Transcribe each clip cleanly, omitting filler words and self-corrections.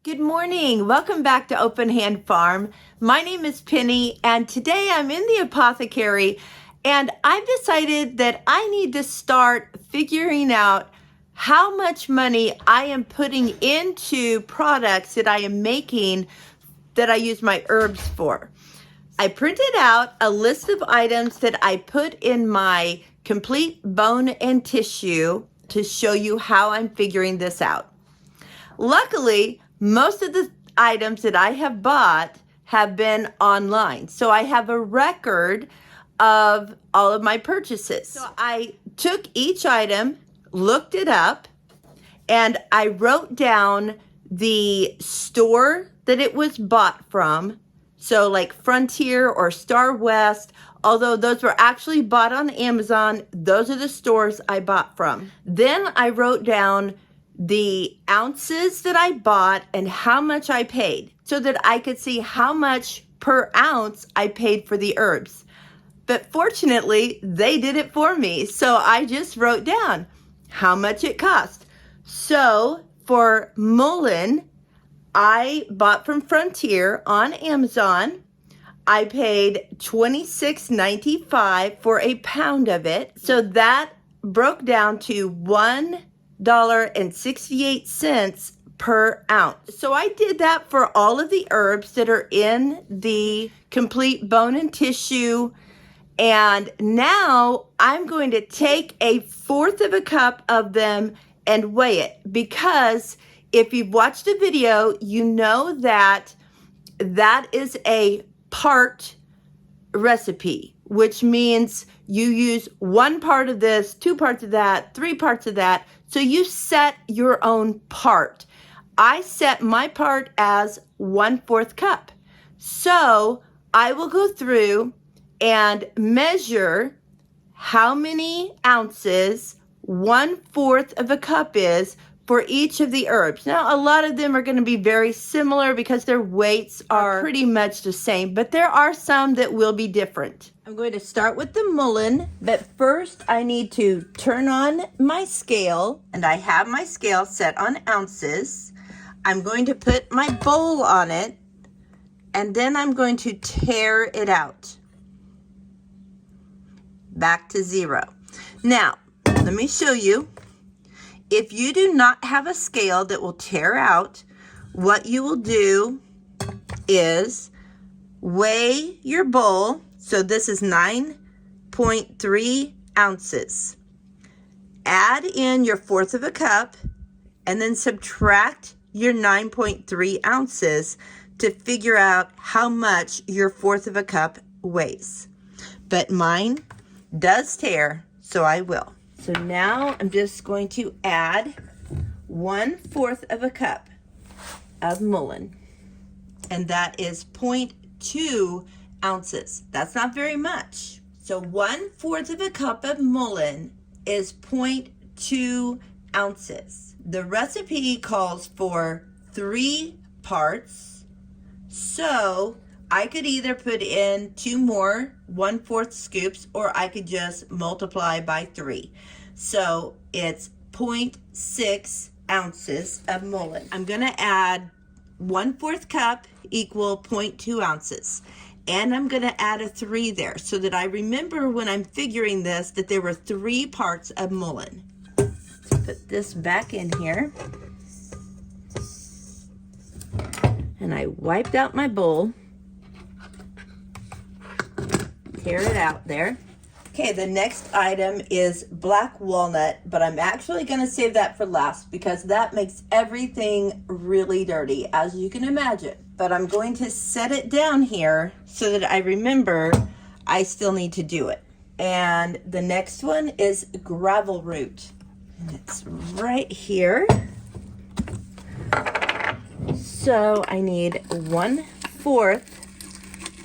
Good morning. Welcome back to Open Hand Farm. My name is Penny, and today I'm in the apothecary, and I've decided that I need to start figuring out how much money I am putting into products that I am making that I use my herbs for. I printed out a list of items that I put in my complete bone and tissue to show you how I'm figuring this out. Luckily, most of the items that I have bought have been online. So I have a record of all of my purchases. So I took each item, looked it up, and I wrote down the store that it was bought from. So like Frontier or Star West, although those were actually bought on Amazon, those are the stores I bought from. Then I wrote down the ounces that I bought and how much I paid so that I could see how much per ounce I paid for the herbs. But fortunately, they did it for me. So I just wrote down how much it cost. So for mullein, I bought from Frontier on Amazon. I paid $26.95 for a pound of it. So that broke down to $1.68 per ounce. So I did that for all of the herbs that are in the complete bone and tissue. And now I'm going to take 1/4 of a cup of them and weigh it, because if you've watched a video, you know that that is a part recipe, which means you use 1 part of this, 2 parts of that, 3 parts of that. So you set your own part. I set my part as 1/4 cup. So I will go through and measure how many ounces 1/4 of a cup is for each of the herbs. Now, a lot of them are going to be very similar because their weights are pretty much the same, but there are some that will be different. I'm going to start with the mullein, but first I need to turn on my scale, and I have my scale set on ounces. I'm going to put my bowl on it, and then I'm going to tare it out back to 0. Now, let me show you. If you do not have a scale that will tear out, what you will do is weigh your bowl. So this is 9.3 ounces. Add in your 1/4 of a cup and then subtract your 9.3 ounces to figure out how much your 1/4 of a cup weighs. But mine does tear, so I will. So now I'm just going to add 1/4 of a cup of mullein, and that is 0.2 ounces. That's not very much. So 1/4 of a cup of mullein is 0.2 ounces. The recipe calls for 3 parts, so I could either put in 2 more 1/4 scoops, or I could just multiply by 3. So it's 0.6 ounces of mullein. I'm going to add 1/4 cup equal 0.2 ounces. And I'm going to add a 3 there so that I remember when I'm figuring this that there were 3 parts of mullein. Let's put this back in here. And I wiped out my bowl. Tear it out there. Okay, the next item is black walnut, but I'm actually going to save that for last because that makes everything really dirty, as you can imagine. But I'm going to set it down here so that I remember I still need to do it. And the next one is gravel root. And it's right here. So I need 1/4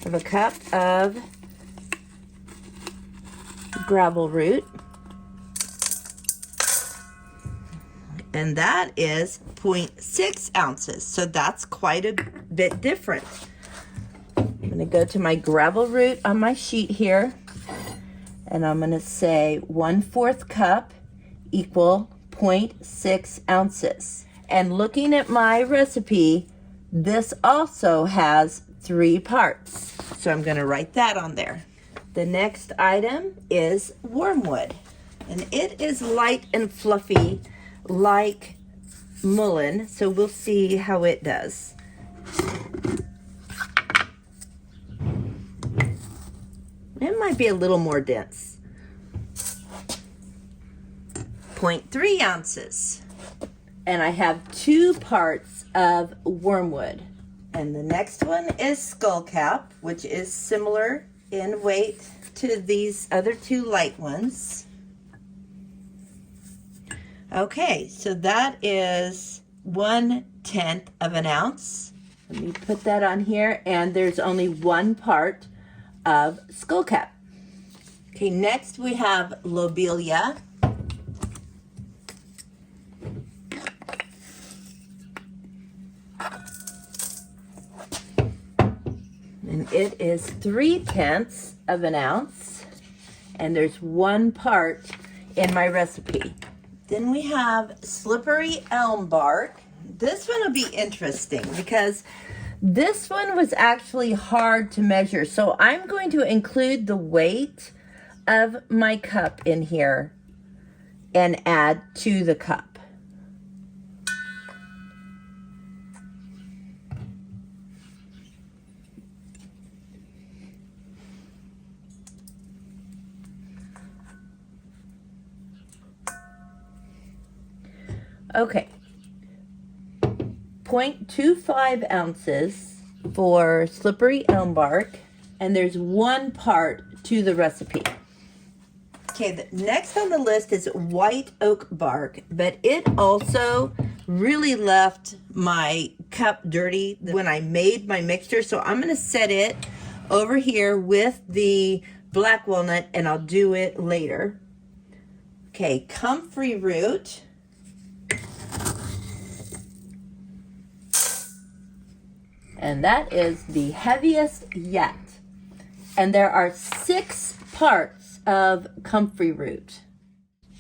of a cup of gravel root, and that is 0.6 ounces, so that's quite a bit different. I'm going to go to my gravel root on my sheet here, and I'm going to say 1/4 cup equal 0.6 ounces. And looking at my recipe, this also has 3 parts. So I'm going to write that on there. The next item is wormwood. And it is light and fluffy like mullein. So we'll see how it does. It might be a little more dense. 0.3 ounces. And I have 2 parts of wormwood. And the next one is skullcap, which is similar in weight to these other 2 light ones. Okay, so that is 1/10 of an ounce. Let me put that on here, and there's only 1 part of skullcap. Okay, next we have lobelia. And it is 3/10 of an ounce, and there's 1 part in my recipe. Then we have slippery elm bark. This one will be interesting because this one was actually hard to measure. So I'm going to include the weight of my cup in here and add to the cup. Okay, 0.25 ounces for slippery elm bark, and there's 1 part to the recipe. Okay, the next on the list is white oak bark, but it also really left my cup dirty when I made my mixture, so I'm going to set it over here with the black walnut, and I'll do it later. Okay, comfrey root. And that is the heaviest yet. And there are 6 parts of comfrey root.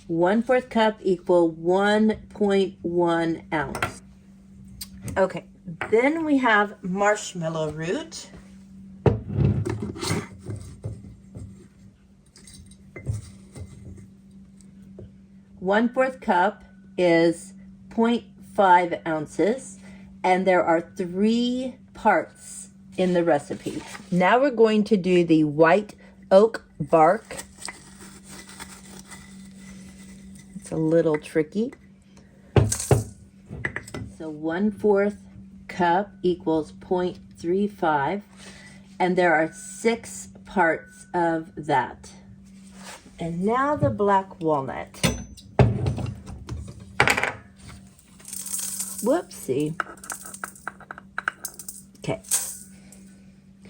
1/4 cup equal 1.1 ounce. Okay, then we have marshmallow root. One-fourth cup is 0.5 ounces, and there are 3 parts in the recipe. Now we're going to do the white oak bark. It's a little tricky. So 1/4 cup equals 0.35, and there are 6 parts of that. And now the black walnut. Whoopsie.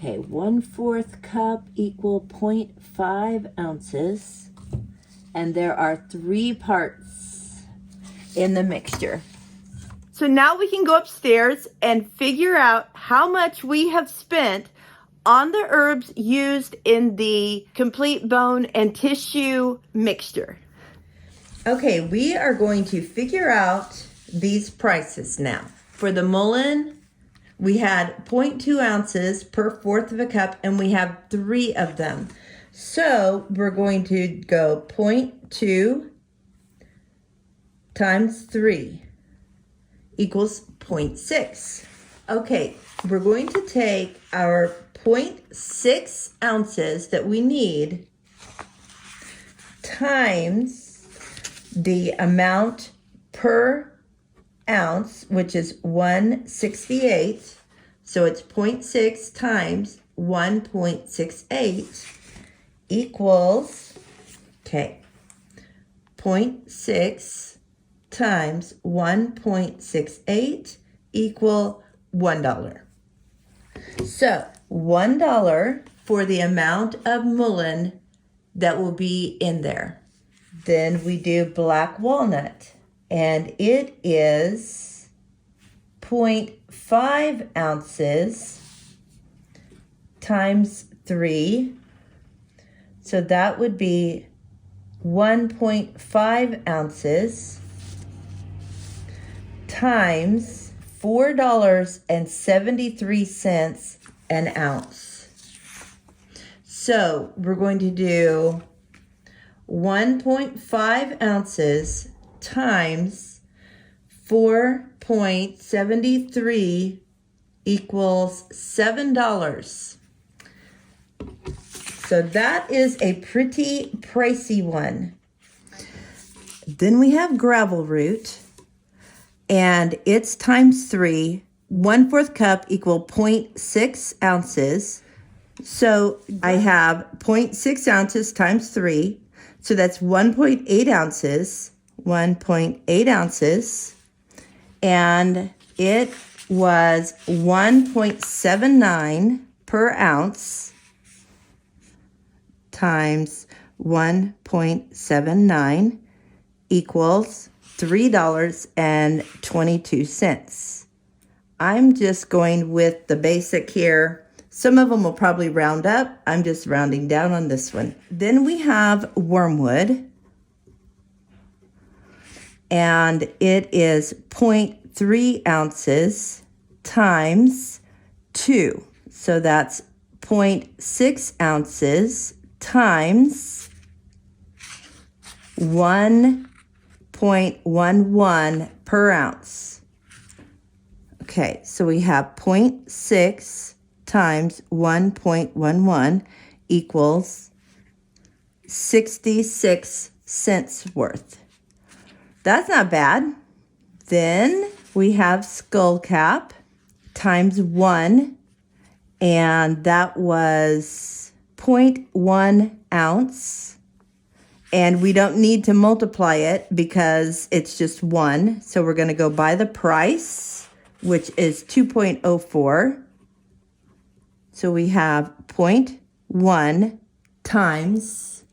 Okay, 1/4 cup equal 0.5 ounces, and there are 3 parts in the mixture. So now we can go upstairs and figure out how much we have spent on the herbs used in the complete bone and tissue mixture. Okay, we are going to figure out these prices now. For the mullein, we had 0.2 ounces per 1/4 of a cup, and we have 3 of them. So we're going to go 0.2 times 3 equals 0.6. Okay, we're going to take our 0.6 ounces that we need times the amount per ounce, which is 1/68. So it's 0.6 times 1.68 equals, okay, 0.6 times 1.68 equal $1. So $1 for the amount of mullein that will be in there. Then we do black walnut, and it is 0.5 ounces times 3. So that would be 1.5 ounces times $4.73 an ounce. So we're going to do 1.5 ounces times 4.73 equals $7. So that is a pretty pricey one. Then we have gravel root, and it's times 3. 1/4 cup equal 0.6 ounces. So I have 0.6 ounces times 3. So that's 1.8 ounces. 1.8 ounces. And it was 1.79 per ounce times 1.79 equals $3.22. I'm just going with the basic here. Some of them will probably round up. I'm just rounding down on this one. Then we have wormwood, and it is 0.3 ounces times 2. So that's 0.6 ounces times 1.11 per ounce. Okay, so we have 0.6 times 1.11 equals 66 cents worth. That's not bad. Then we have skullcap times 1, and that was 0.1 ounce. And we don't need to multiply it because it's just 1. So we're going to go by the price, which is 2.04. So we have 0.1 times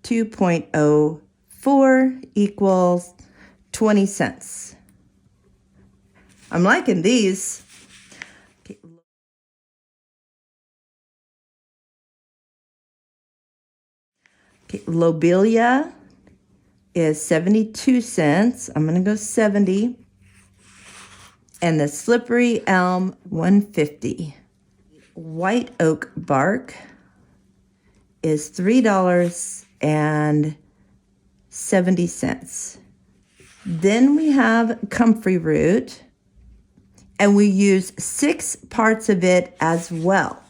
2.04 equals 20 cents. I'm liking these. Okay, lobelia is 72 cents. I'm going to go 70. And the slippery elm, 150. White oak bark is $3.70. Then we have comfrey root, and we use 6 parts of it as well.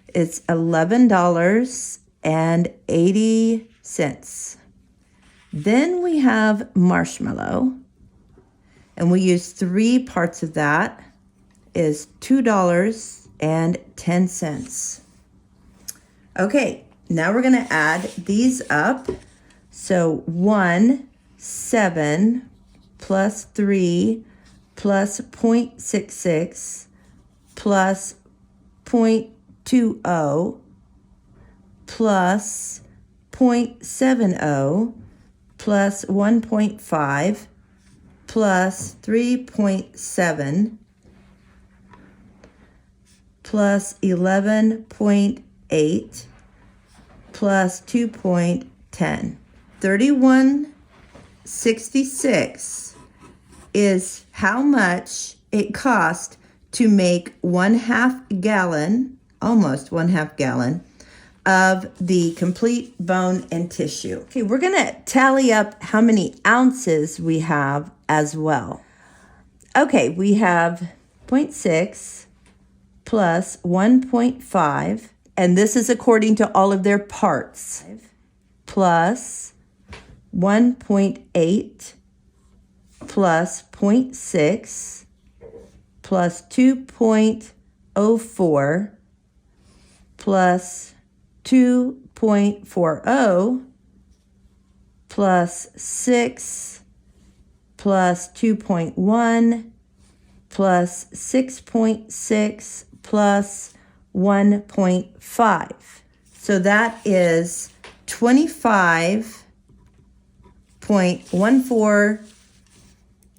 It's $11.80. Then we have marshmallow, and we use 3 parts of that, is $2.10. Okay, now we're going to add these up. So 7 plus 3 plus 0.66 plus 0.20 plus 0.70 plus 1.5 plus 3.7 plus 11.8 plus 2.10. 31.66 is how much it cost to make 1/2 gallon, almost 1/2 gallon, of the complete bone and tissue. Okay, we're gonna tally up how many ounces we have as well. Okay, we have 0.6 plus 1.5, and this is according to all of their parts, plus 1.8 plus 0.6 plus 2.04 plus 2.40 plus 6 plus 2.1 plus 6.6 plus 1.5. So that is 25.14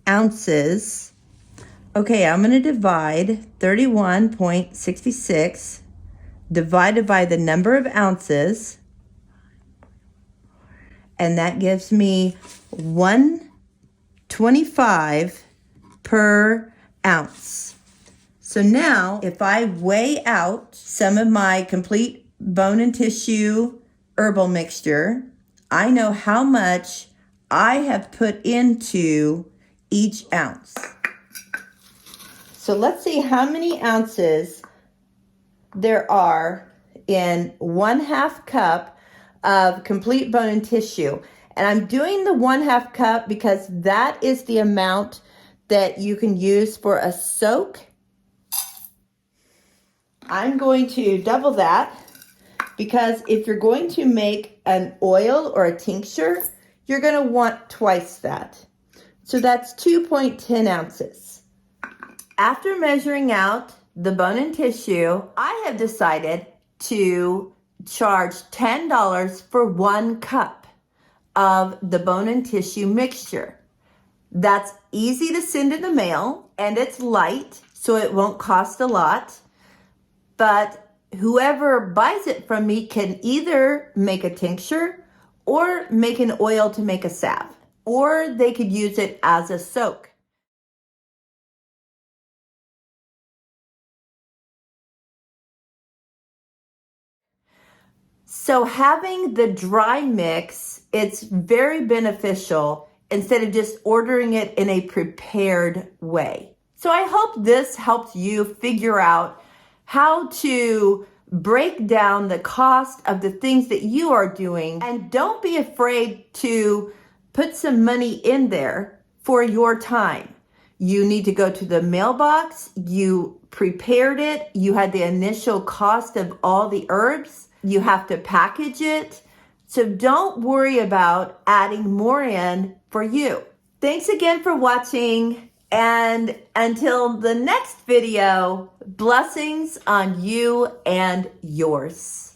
ounces. Okay, I'm going to divide 31.66 divided by the number of ounces, and that gives me 125 per ounce. So now if I weigh out some of my complete bone and tissue herbal mixture, I know how much I have put into each ounce. So let's see how many ounces there are in 1/2 cup of complete bone and tissue. And I'm doing the 1/2 cup because that is the amount that you can use for a soak. I'm going to double that because if you're going to make an oil or a tincture, you're going to want twice that. So that's 2.10 ounces. After measuring out the bone and tissue, I have decided to charge $10 for 1 cup of the bone and tissue mixture. That's easy to send in the mail and it's light, so it won't cost a lot. But whoever buys it from me can either make a tincture or make an oil to make a salve, or they could use it as a soak. So having the dry mix, it's very beneficial instead of just ordering it in a prepared way. So I hope this helped you figure out how to break down the cost of the things that you are doing, and don't be afraid to put some money in there for your time. You need to go to the mailbox, you prepared it, you had the initial cost of all the herbs, you have to package it. So don't worry about adding more in for you. Thanks again for watching. And until the next video, blessings on you and yours.